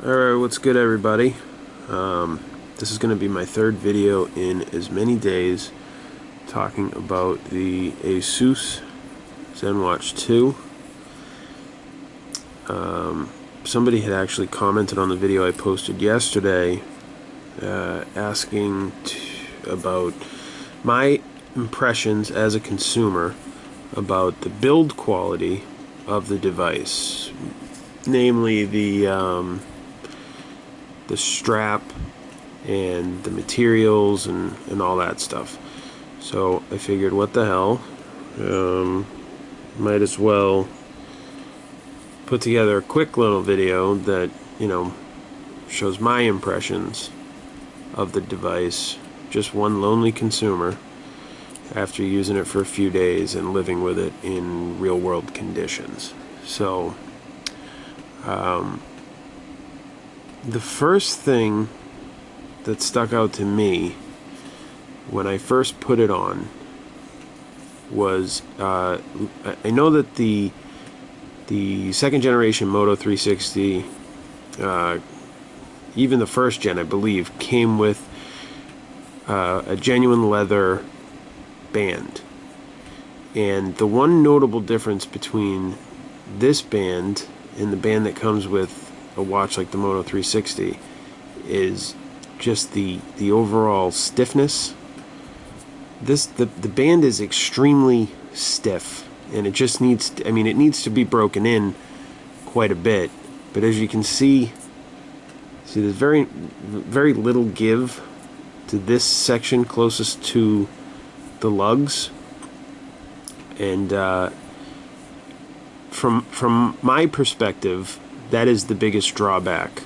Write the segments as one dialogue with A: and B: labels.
A: Alright, what's good everybody? This is going to be my third video in as many days talking about the Asus Zenwatch 2. Somebody had actually commented on the video I posted yesterday asking about my impressions as a consumer about the build quality of the device, namely the strap and the materials and all that stuff. So I figured, what the hell, might as well put together a quick little video that, shows my impressions of the device, just one lonely consumer after using it for a few days and living with it in real world conditions. So the first thing that stuck out to me when I first put it on was I know that the second generation Moto 360, even the first gen I believe, came with a genuine leather band. And the one notable difference between this band and the band that comes with a watch like the Moto 360 is just the overall stiffness. The band is extremely stiff, and it just needs to, it needs to be broken in quite a bit. But as you can see there's very little give to this section closest to the lugs, and from my perspective, that is the biggest drawback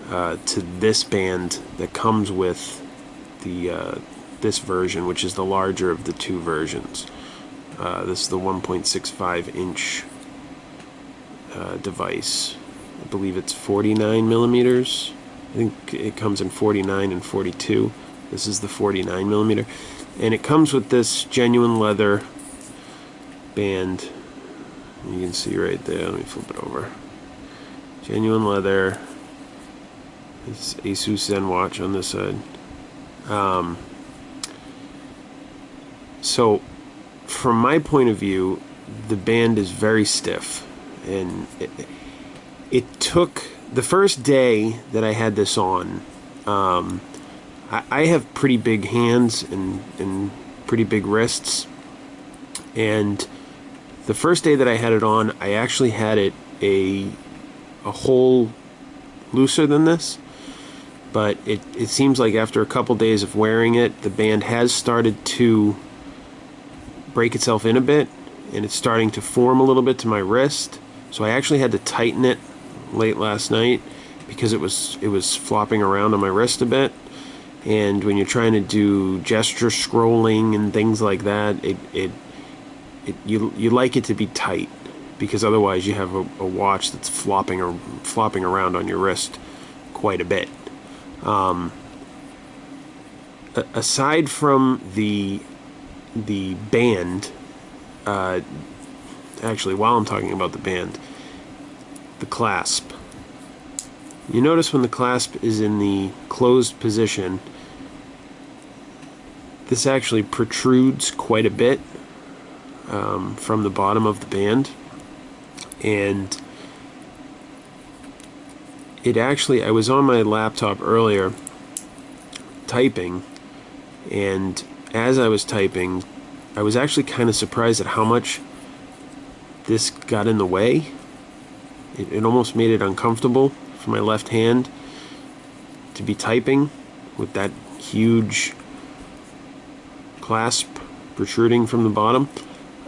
A: to this band that comes with the this version, which is the larger of the two versions. This is the 1.65 inch device. I believe it's 49 millimeters. I think it comes in 49 and 42. This is the 49 millimeter, and it comes with this genuine leather band. You can see right there. Let me flip it over. Genuine leather. It's Asus Zenwatch on this side. So from my point of view, the band is very stiff, and it took the first day that I had this on. I have pretty big hands and pretty big wrists, and the first day that I had it on, I actually had it a hole looser than this, but it seems like after a couple days of wearing it, the band has started to break itself in a bit, and it's starting to form a little bit to my wrist. So I actually had to tighten it late last night because it was flopping around on my wrist a bit. And when you're trying to do gesture scrolling and things like that, you like it to be tight, because otherwise you have a watch that's flopping around on your wrist quite a bit. Aside from the band, actually, while I'm talking about the band, the clasp. You notice when the clasp is in the closed position, this actually protrudes quite a bit from the bottom of the band, and it actually, I was on my laptop earlier typing, and as I was typing, I was actually kind of surprised at how much this got in the way. It almost made it uncomfortable for my left hand to be typing with that huge clasp protruding from the bottom.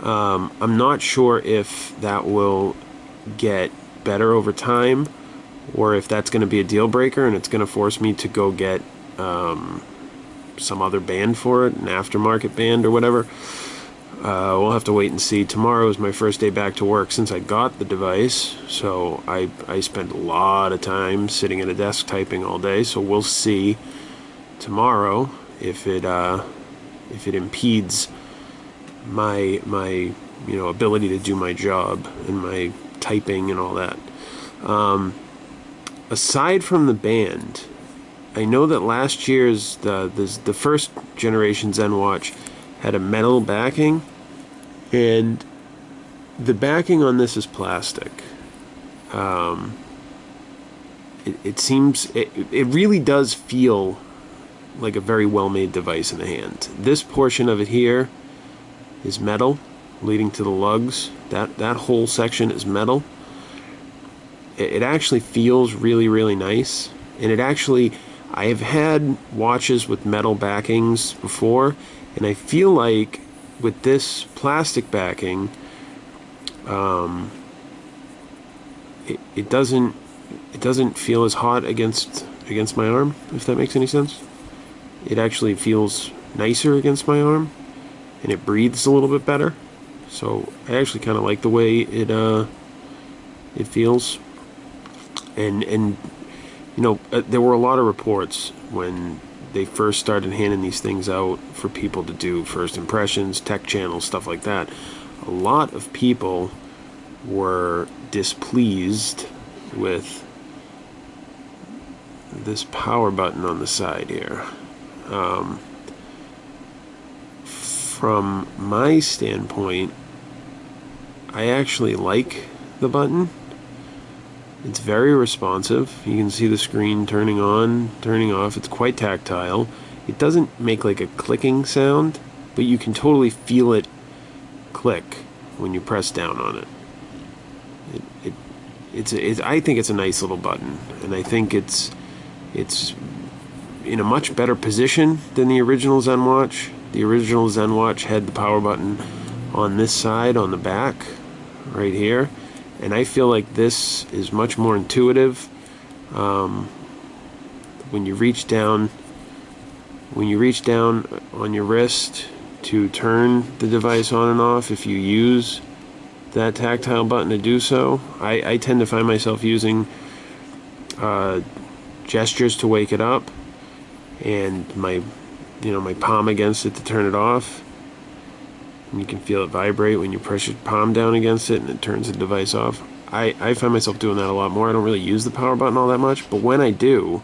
A: I'm not sure if that will get better over time, or if that's going to be a deal breaker and it's going to force me to go get some other band for it, an aftermarket band or whatever. We'll have to wait and see. Tomorrow is my first day back to work since I got the device, so I spent a lot of time sitting at a desk typing all day. So we'll see tomorrow if it impedes my ability to do my job and my typing and all that. aside from the band, I know that last year's the first generation Zenwatch had a metal backing, and the backing on this is plastic. It seems it really does feel like a very well-made device in the hand. This portion of it here is metal, leading to the lugs. That whole section is metal. It actually feels really, really nice, and it actually, I have had watches with metal backings before, and I feel like with this plastic backing, it doesn't feel as hot against my arm, if that makes any sense. It actually feels nicer against my arm, and it breathes a little bit better. So I actually kind of like the way it feels. And you know, there were a lot of reports when they first started handing these things out for people to do first impressions, tech channels, stuff like that. A lot of people were displeased with this power button on the side here. From my standpoint, I actually like the button. It's very responsive. You can see the screen turning on, turning off. It's quite tactile. It doesn't make like a clicking sound, but you can totally feel it click when you press down on it. I think it's a nice little button, and I think it's in a much better position than the original Zenwatch. The original Zenwatch had the power button on this side, on the back, right here. And I feel like this is much more intuitive. When you reach down on your wrist to turn the device on and off, if you use that tactile button to do so, I tend to find myself using gestures to wake it up, and my palm against it to turn it off. And you can feel it vibrate when you press your palm down against it, and it turns the device off. I find myself doing that a lot more. I don't really use the power button all that much, but when I do,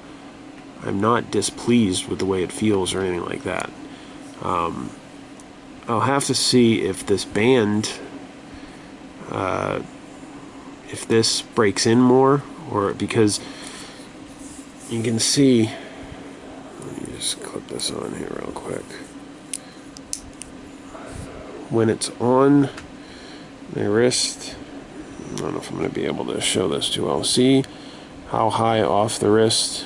A: I'm not displeased with the way it feels or anything like that. I'll have to see if this band, if this breaks in more, or because you can see. Let me just clip this on here real quick. When it's on my wrist, I don't know if I'm going to be able to show this too well. See how high off the wrist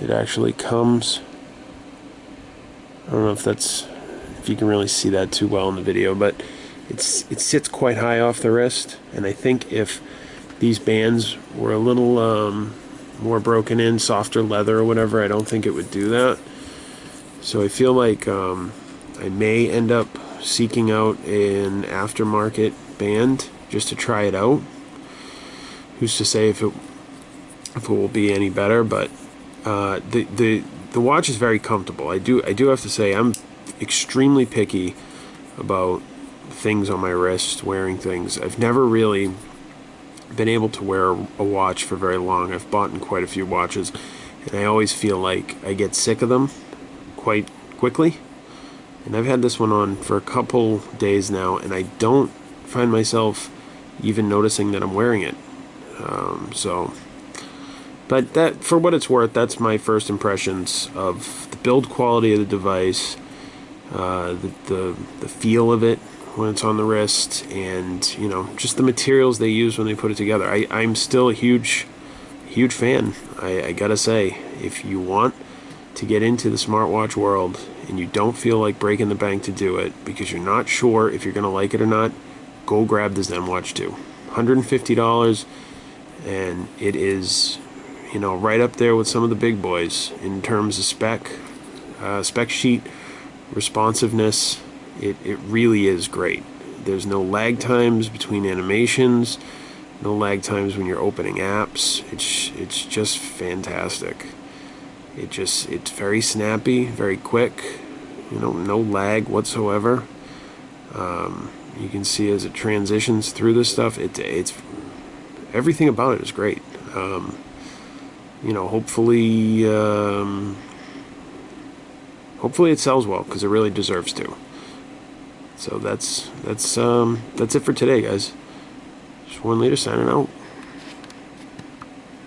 A: it actually comes? I don't know if you can really see that too well in the video, but it sits quite high off the wrist, and I think if these bands were a little more broken in, softer leather or whatever, I don't think it would do that. So I feel like I may end up seeking out an aftermarket band just to try it out. Who's to say if it will be any better? But the watch is very comfortable. I do have to say I'm extremely picky about things on my wrist, wearing things. I've never really been able to wear a watch for very long. I've bought in quite a few watches, and I always feel like I get sick of them quite quickly. And I've had this one on for a couple days now, and I don't find myself even noticing that I'm wearing it. But that, for what it's worth, that's my first impressions of the build quality of the device, the feel of it when it's on the wrist, and just the materials they use when they put it together. I'm still a huge fan. I gotta say, if you want to get into the smartwatch world and you don't feel like breaking the bank to do it because you're not sure if you're gonna like it or not, go grab the Zenwatch 2. $150, and it is right up there with some of the big boys in terms of spec sheet, responsiveness. It really is great. There's no lag times between animations, no lag times when you're opening apps. It's just fantastic. It's very snappy, very quick, no lag whatsoever. You can see as it transitions through this stuff, it's everything about it is great. you know, hopefully it sells well, because it really deserves to. So that's it for today, guys. Just 1 liter signing out.